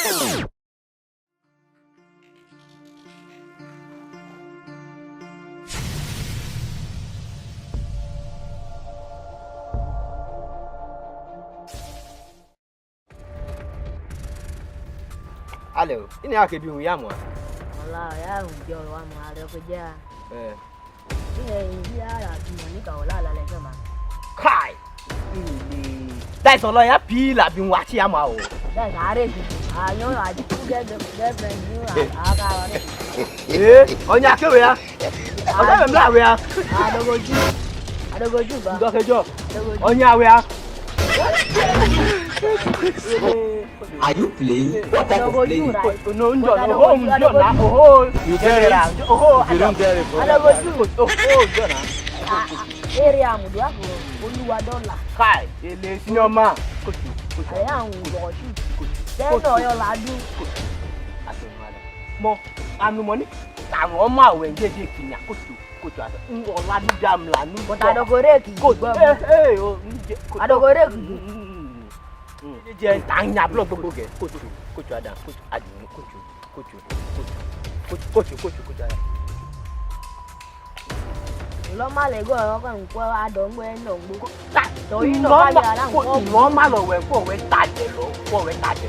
Hello, ini ake bi wu ya mo. Wala ya unjo wa mo ale ko ja. Ni ya la bi ni ka wala la le kama. Kai. Dai so lo ya bi la bi wa chi ya ma o. Dai ga re ki. A yo la ji ku get friend ni a ka wa ni. Onya ke we ya. Onya me mla we ya. Adogoju ba. Ndo ke jo. Onya we ya. Are you playing? What type of playing? No, no, oh, you get it out. Oh, You don't get it, bro. Oh, Jona. Area mu do ako Oluwa dollar. Kai, ele senior man. Aya un go ju. Then no yo la du. Mo, anu money. Àwọn ọmọ àwẹ̀ ń jẹ́jẹ́ kìíní àkótó àtọ̀ ọ̀la dídá mi là ní. But adogore ki go. Adogore ki. Jẹ́ tanya blog gbogbo gẹ̀ kótó àdá kótó àdìmú kótó àdá. Lo ma le go ro kan ko adongbo e no gbo. To yi no ba ya la ko no ma lo we ko we taje lo kótó àdá.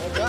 Ejo a